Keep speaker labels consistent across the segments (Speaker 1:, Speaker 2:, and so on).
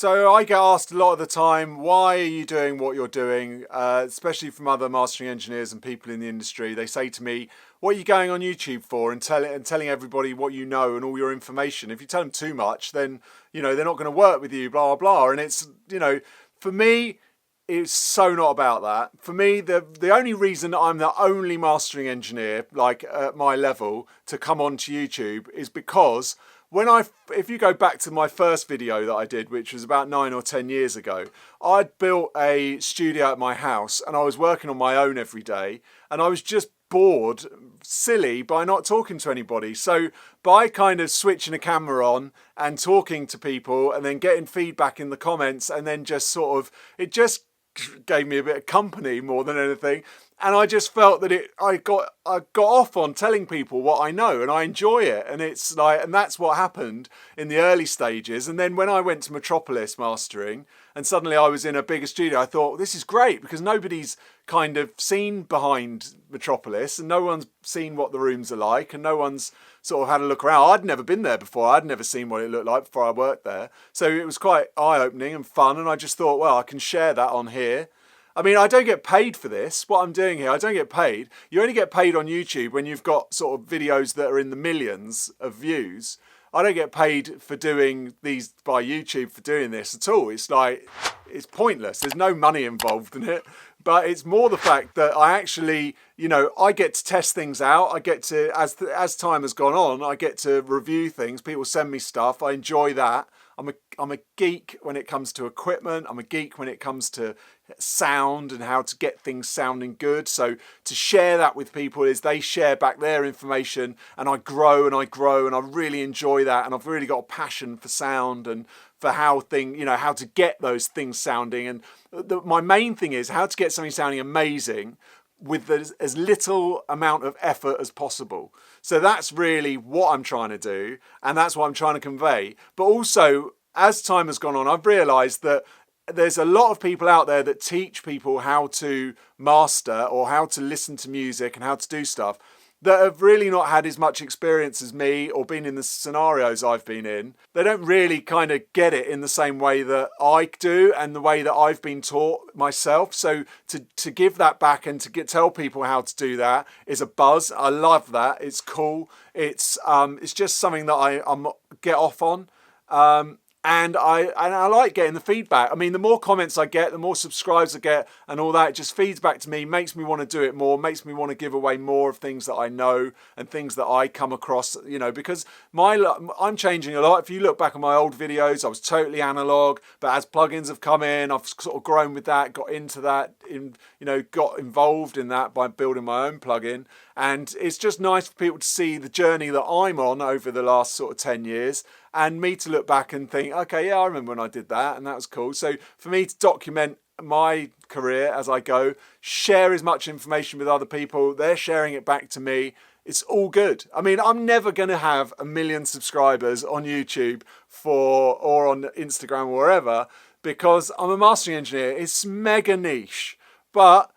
Speaker 1: So I get asked a lot of the time, why are you doing what you're doing? Especially from other mastering engineers and people in the industry. They say to me, what are you going on YouTube for, and telling everybody what you know and all your information? If you tell them too much, then, they're not going to work with you, blah, blah, blah. And it's, for me, it's so not about that. For me, the only reason I'm the only mastering engineer, like at my level, to come onto YouTube is because if you go back to my first video that I did, which was about 9 or 10 years ago, I'd built a studio at my house and I was working on my own every day, and I was just bored, silly, by not talking to anybody. So by kind of switching a camera on and talking to people and then getting feedback in the comments, and then just it just gave me a bit of company more than anything. And I just felt that I got off on telling people what I know, and I enjoy it. And it's like, and that's what happened in the early stages. And then when I went to Metropolis mastering, and suddenly I was in a bigger studio, I thought, this is great, because nobody's kind of seen behind Metropolis, and no one's seen what the rooms are like, and no one's sort of had a look around. I'd never been there before. I'd never seen what it looked like before I worked there. So it was quite eye-opening and fun. And I just thought, well, I can share that on here. I mean, I don't get paid for this. What I'm doing here, I don't get paid. You only get paid on YouTube when you've got sort of videos that are in the millions of views. I don't get paid for doing these by YouTube for doing this at all. It's like, it's pointless. There's no money involved in it. But it's more the fact that I actually, I get to test things out. I get to, as time has gone on, I get to review things. People send me stuff. I enjoy that. I'm a geek when it comes to equipment. I'm a geek when it comes to sound and how to get things sounding good. So to share that with people is they share back their information, and I grow and I grow, and I really enjoy that. And I've really got a passion for sound and for how to get those things sounding. And my main thing is how to get something sounding amazing with as little amount of effort as possible. So that's really what I'm trying to do, and that's what I'm trying to convey. But also, as time has gone on, I've realised that there's a lot of people out there that teach people how to master or how to listen to music and how to do stuff that have really not had as much experience as me or been in the scenarios I've been in. They don't really kind of get it in the same way that I do and the way that I've been taught myself. So to give that back and to tell people how to do that is a buzz. I love that. It's cool. It's just something that I get off on. And I like getting the feedback. I mean, the more comments I get, the more subscribes I get and all that, it just feeds back to me, makes me want to do it more, makes me want to give away more of things that I know and things that I come across, because I'm changing a lot. If you look back at my old videos, I was totally analog, but as plugins have come in, I've sort of grown with that, got into that, got involved in that by building my own plugin. And it's just nice for people to see the journey that I'm on over the last sort of 10 years. And me to look back and think, okay, yeah, I remember when I did that, and that was cool. So for me to document my career as I go, share as much information with other people, they're sharing it back to me, it's all good. I mean, I'm never going to have 1 million subscribers on YouTube or on Instagram or wherever, because I'm a mastering engineer. It's mega niche. But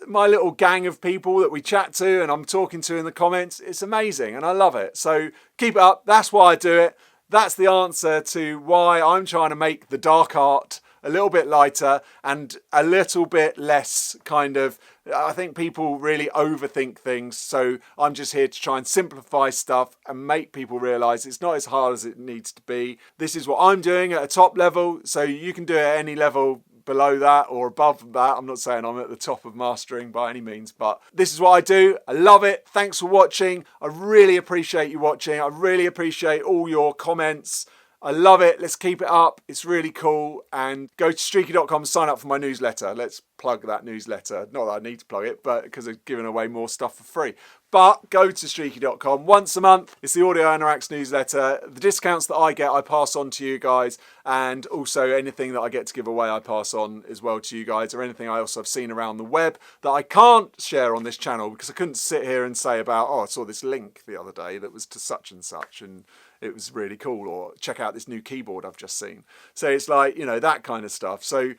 Speaker 1: my little gang of people that we chat to and I'm talking to in the comments, it's amazing and I love it. So keep it up. That's why I do it. That's the answer to why I'm trying to make the dark art a little bit lighter and a little bit less kind of, I think people really overthink things. So I'm just here to try and simplify stuff and make people realise it's not as hard as it needs to be. This is what I'm doing at a top level. So you can do it at any level below that or above that. I'm not saying I'm at the top of mastering by any means, but this is what I do. I love it. Thanks for watching. I really appreciate you watching. I really appreciate all your comments. I love it. Let's keep it up. It's really cool. And go to streaky.com, sign up for my newsletter. Let's plug that newsletter. Not that I need to plug it, but because I'm giving away more stuff for free. But go to streaky.com once a month. It's the Audio Anoraks newsletter. The discounts that I get, I pass on to you guys. And also anything that I get to give away, I pass on as well to you guys. Or anything I also have seen around the web that I can't share on this channel because I couldn't sit here and say about, oh, I saw this link the other day that was to such and such. And it was really cool, or check out this new keyboard I've just seen. So it's like, that kind of stuff. So